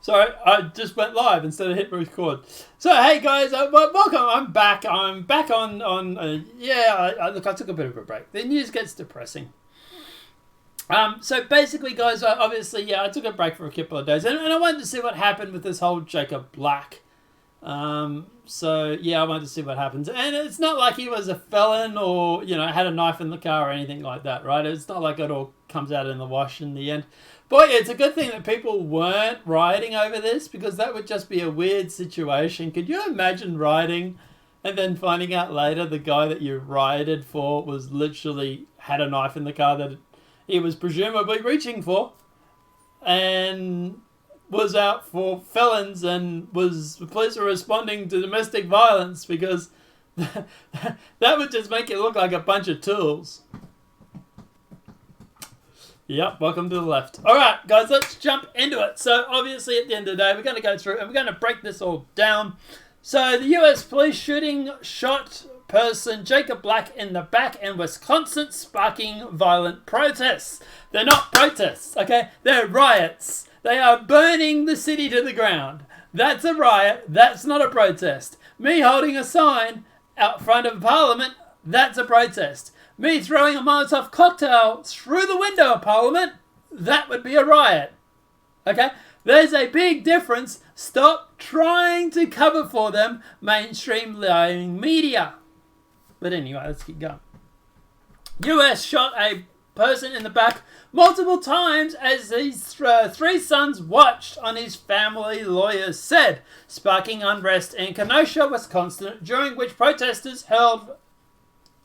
Sorry, I just went live instead of hit record. So hey guys, welcome. I'm back. I'm back on. Look, I took a bit of a break. The news gets depressing. So basically, guys, obviously, I took a break for a couple of days, and I wanted to see what happened with this whole Jacob Black. I wanted to see what happens, and it's not like he was a felon or had a knife in the car or anything like that, right? It's not like it all comes out in the wash in the end. Boy, it's a good thing that people weren't rioting over this, because that would just be a weird situation. Could you imagine rioting and then finding out later the guy that you rioted for was literally had a knife in the car that he was presumably reaching for, and was out for felons, and the police were responding to domestic violence, because that would just make it look like a bunch of tools. Yep, welcome to the left. All right, guys, let's jump into it. So obviously at the end of the day, we're going to go through and we're going to break this all down. So the US police shooting shot person Jacob Black in the back in Wisconsin, sparking violent protests. They're not protests, okay? They're riots. They are burning the city to the ground. That's a riot. That's not a protest. Me holding a sign out front of Parliament, that's a protest. Me throwing a Molotov cocktail through the window of Parliament, that would be a riot. Okay? There's a big difference. Stop trying to cover for them, mainstream lying media. But anyway, let's keep going. US shot a person in the back multiple times as his three sons watched on, his family lawyers said, sparking unrest in Kenosha, Wisconsin, during which protesters hurled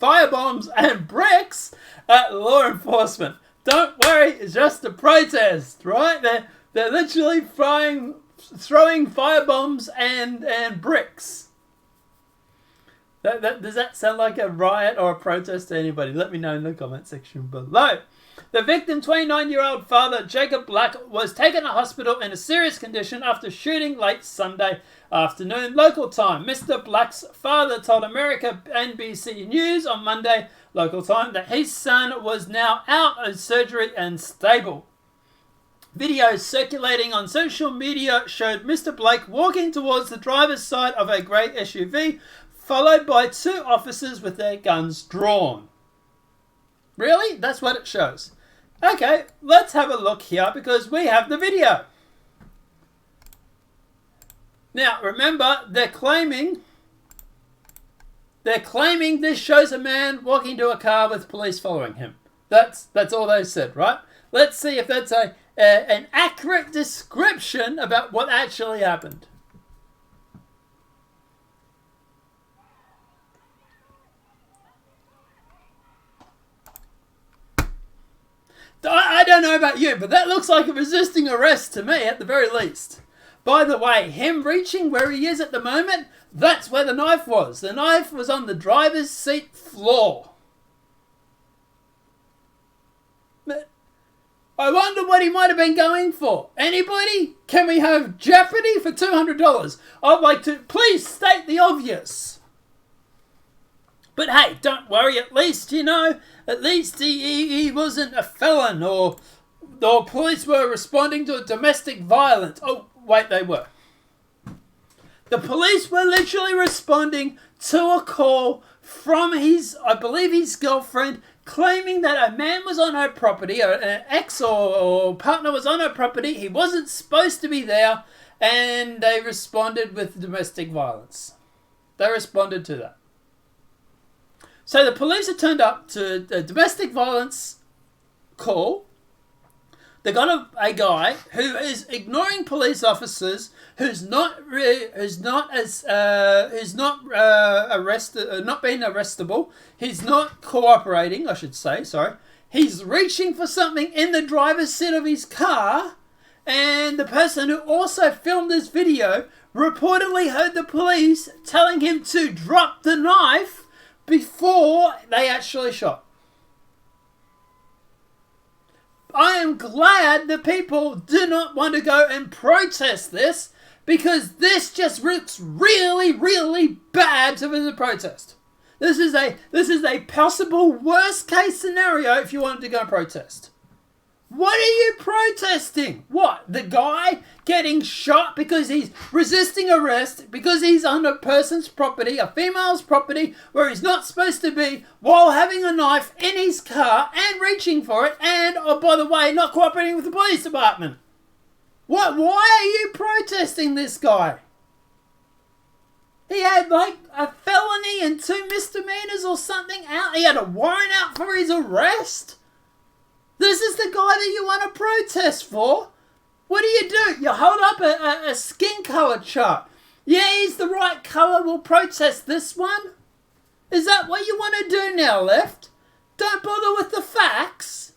firebombs and bricks at law enforcement. Don't worry, it's just a protest, right? They're literally throwing firebombs and bricks. Does that sound like a riot or a protest to anybody? Let me know in the comment section below. The victim, 29-year-old father Jacob Black, was taken to hospital in a serious condition after shooting late Sunday afternoon local time. Mr. Black's father told America NBC News on Monday local time that his son was now out of surgery and stable. Videos circulating on social media showed Mr. Blake walking towards the driver's side of a grey SUV, followed by two officers with their guns drawn. Really? That's what it shows. Okay, let's have a look here, because we have the video. Now, remember, they're claiming this shows a man walking to a car with police following him. That's all they said, right? Let's see if that's an accurate description about what actually happened. I don't know about you, but that looks like a resisting arrest to me, at the very least. By the way, him reaching where he is at the moment, that's where the knife was. The knife was on the driver's seat floor. But I wonder what he might have been going for. Anybody? Can we have Jeopardy for $200? I'd like to please state the obvious. But hey, don't worry, at least he wasn't a felon, or police were responding to a domestic violence. Oh, wait, they were. The police were literally responding to a call from his girlfriend, claiming that a man was on her property, or an ex or partner was on her property. He wasn't supposed to be there, and they responded with domestic violence. They responded to that. So the police have turned up to a domestic violence call. They got a guy who is ignoring police officers, who's not being arrestable. He's not cooperating, I should say. Sorry. He's reaching for something in the driver's seat of his car, and the person who also filmed this video reportedly heard the police telling him to drop the knife before they actually shot. I am glad that people do not want to go and protest this, because this just looks really, really bad to the protest. This is a possible worst case scenario if you wanted to go and protest. What are you protesting? What? The guy getting shot because he's resisting arrest, because he's on a person's property, a female's property, where he's not supposed to be, while having a knife in his car and reaching for it, and, oh, by the way, not cooperating with the police department. What? Why are you protesting this guy? He had like a felony and 2 misdemeanors or something out. He had a warrant out for his arrest. This is the guy that you want to protest for? What do? You hold up a skin colour chart. Yeah, he's the right colour. We'll protest this one. Is that what you want to do now, left? Don't bother with the facts.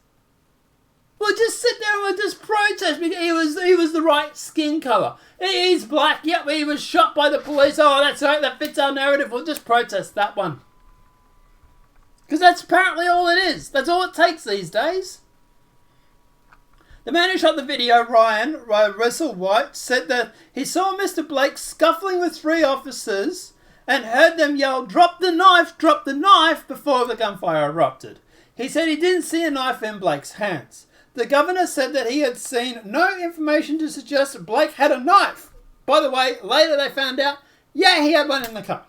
We'll just sit there and we'll just protest because he was the right skin colour. He's black. Yep, he was shot by the police. Oh, that's right. That fits our narrative. We'll just protest that one. Because that's apparently all it is. That's all it takes these days. The man who shot the video, Ryan Russell White, said that he saw Mr. Blake scuffling with 3 officers and heard them yell, drop the knife, before the gunfire erupted. He said he didn't see a knife in Blake's hands. The governor said that he had seen no information to suggest that Blake had a knife. By the way, later they found out, yeah, he had one in the car.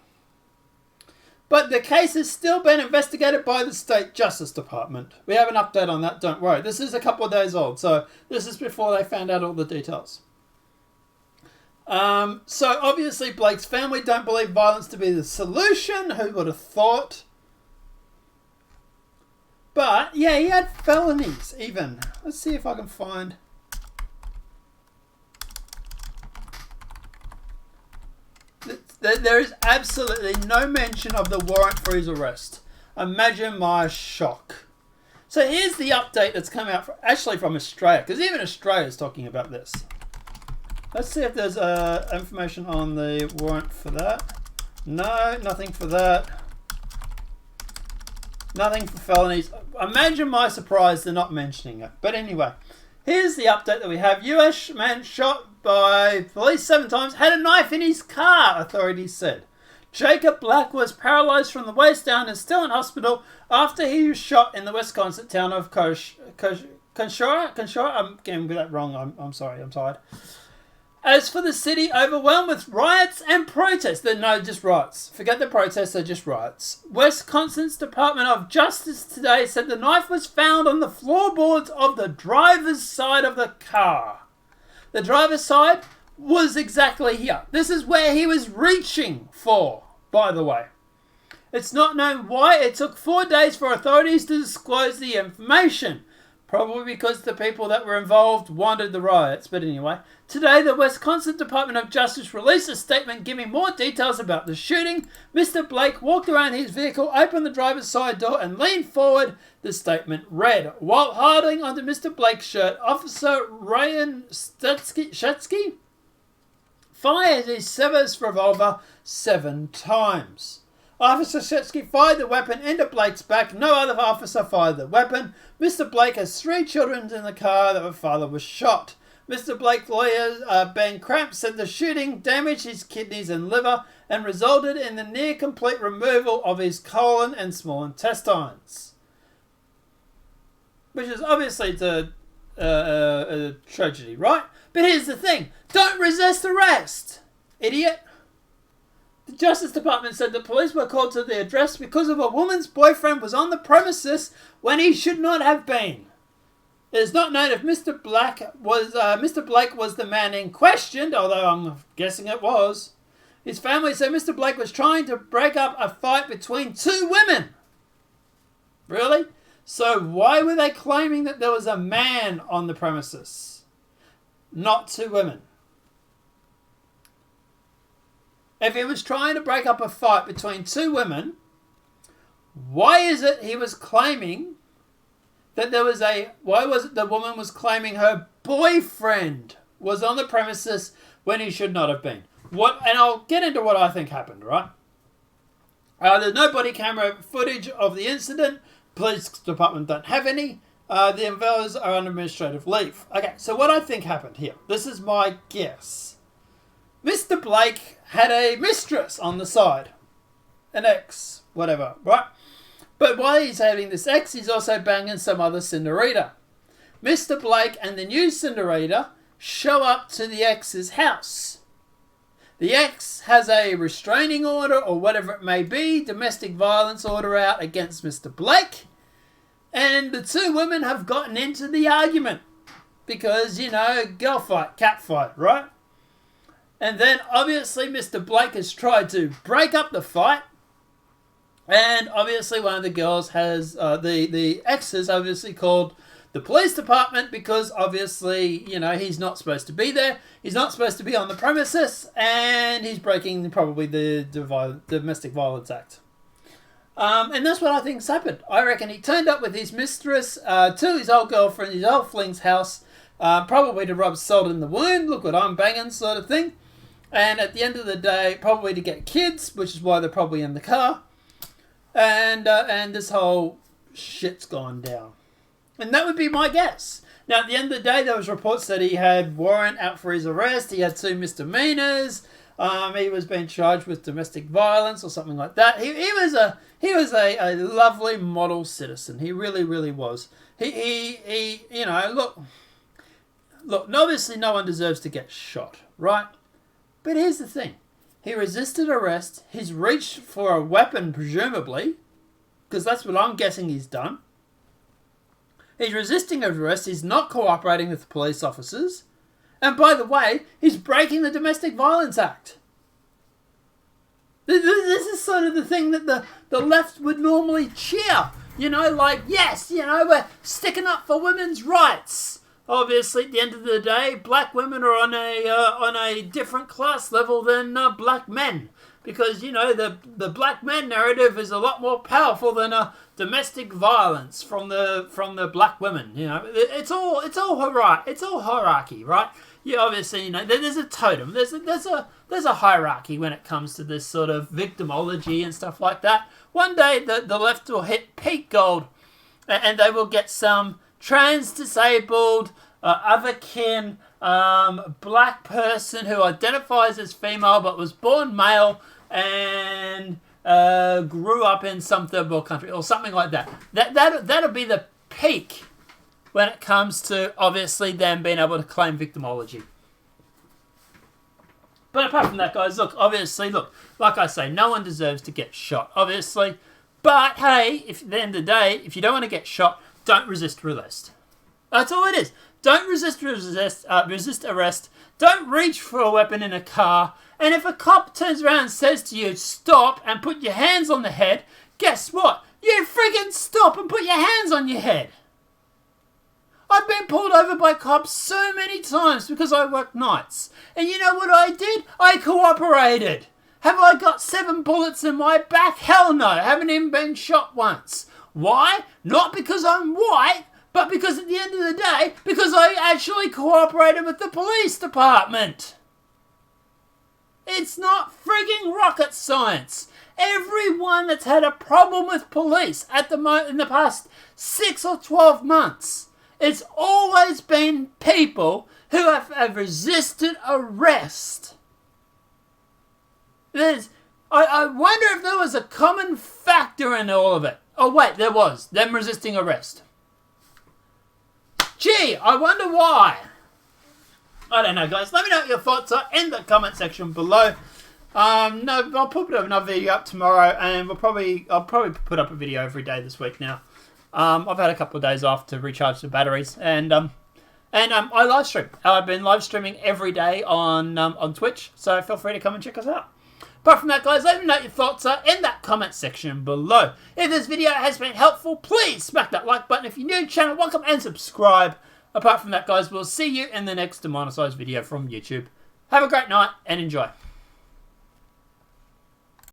But the case has still been investigated by the State Justice Department. We have an update on that, don't worry. This is a couple of days old, so this is before they found out all the details. So obviously Blake's family don't believe violence to be the solution. Who would have thought? But, yeah, he had felonies, even. Let's see if I can find... There is absolutely no mention of the warrant for his arrest. Imagine my shock. So here's the update that's come out actually from Australia, because even Australia is talking about this. Let's see if there's information on the warrant for that. No, nothing for that. Nothing for felonies. Imagine my surprise they're not mentioning it. But anyway, here's the update that we have. US man shot by police 7 times, had a knife in his car, authorities said. Jacob Black was paralysed from the waist down and still in hospital after he was shot in the Wisconsin town of Conshora? I'm getting that wrong. I'm sorry. I'm tired. As for the city, overwhelmed with riots and protests. No, just riots. Forget the protests, they're just riots. Wisconsin's Department of Justice today said the knife was found on the floorboards of the driver's side of the car. The driver's side was exactly here. This is where he was reaching for, by the way. It's not known why it took 4 days for authorities to disclose the information. Probably because the people that were involved wanted the riots. But anyway, today the Wisconsin Department of Justice released a statement giving more details about the shooting. Mr. Blake walked around his vehicle, opened the driver's side door and leaned forward. The statement read, while holding onto Mr. Blake's shirt, Officer Ryan Shetsky fired his service revolver 7 times. Officer Shetsky fired the weapon into Blake's back. No other officer fired the weapon. Mr. Blake has 3 children in the car that her father was shot. Mr. Blake's lawyer, Ben Cramp, said the shooting damaged his kidneys and liver and resulted in the near-complete removal of his colon and small intestines. Which is obviously a tragedy, right? But here's the thing. Don't resist arrest, idiot. The Justice Department said the police were called to the address because of a woman's boyfriend was on the premises when he should not have been. It is not known if Mr. Blake was the man in question, although I'm guessing it was. His family said Mr. Blake was trying to break up a fight between 2 women. Really? So why were they claiming that there was a man on the premises, not 2 women? If he was trying to break up a fight between 2 women, why is it he was claiming that why was it the woman was claiming her boyfriend was on the premises when he should not have been? And I'll get into what I think happened, right? There's no body camera footage of the incident. Police department don't have any. The involvers are on administrative leave. Okay, so what I think happened here. This is my guess. Mr. Blake had a mistress on the side. An ex, whatever, right? But while he's having this ex, he's also banging some other senorita. Mr. Blake and the new Cinderella show up to the ex's house. The ex has a restraining order or whatever it may be, domestic violence order out against Mr. Blake. And the two women have gotten into the argument because, girl fight, cat fight, right? And then obviously Mr. Blake has tried to break up the fight. And obviously one of the girls has, the ex has obviously called the police department because obviously, he's not supposed to be there. He's not supposed to be on the premises and he's breaking probably the Domestic Violence Act. And that's what I think's happened. I reckon he turned up with his mistress to his old girlfriend, his old fling's house, probably to rub salt in the wound, look what I'm banging sort of thing. And at the end of the day, probably to get kids, which is why they're probably in the car. And this whole shit's gone down. And that would be my guess. Now, at the end of the day, there was reports that he had warrant out for his arrest. He had 2 misdemeanors. He was being charged with domestic violence or something like that. He was a lovely model citizen. He really, really was. He look, obviously no one deserves to get shot, right? But here's the thing. He resisted arrest. He's reached for a weapon, presumably, because that's what I'm guessing he's done. He's resisting arrest. He's not cooperating with the police officers. And by the way, he's breaking the Domestic Violence Act. This is sort of the thing that the left would normally cheer. Yes, we're sticking up for women's rights. Obviously, at the end of the day, black women are on a different class level than black men. Because, the black men narrative is a lot more powerful than domestic violence from the black women. It's all hierarchy, right? Yeah, obviously, there's a totem. There's a hierarchy when it comes to this sort of victimology and stuff like that. One day, the left will hit peak gold, and they will get some trans-disabled, other-kin, black person who identifies as female but was born male and grew up in some third world country or something like that. That'll be the peak when it comes to, obviously, them being able to claim victimology. But apart from that, guys, like I say, no one deserves to get shot, obviously. But, hey, at the end of the day, if you don't want to get shot, don't resist arrest. That's all it is. Don't resist arrest. Don't reach for a weapon in a car. And if a cop turns around and says to you, stop and put your hands on the head, guess what? You freaking stop and put your hands on your head. I've been pulled over by cops so many times because I work nights. And you know what I did? I cooperated. Have I got 7 bullets in my back? Hell no. I haven't even been shot once. Why? Not because I'm white, but because at the end of the day, because I actually cooperated with the police department. It's not frigging rocket science. Everyone that's had a problem with police in the past 6 or 12 months, it's always been people who have resisted arrest. I wonder if there was a common factor in all of it. Oh wait, there was. Them resisting arrest. Gee, I wonder why. I don't know, guys. Let me know what your thoughts are in the comment section below. I'll put another video up tomorrow, and I'll probably put up a video every day this week now. I've had a couple of days off to recharge the batteries, and I live stream. I've been live streaming every day on Twitch, so feel free to come and check us out. Apart from that, guys, let me know what your thoughts are in that comment section below. If this video has been helpful, please smack that like button. If you're new to the channel, welcome and subscribe. Apart from that, guys, we'll see you in the next demonetised video from YouTube. Have a great night and enjoy.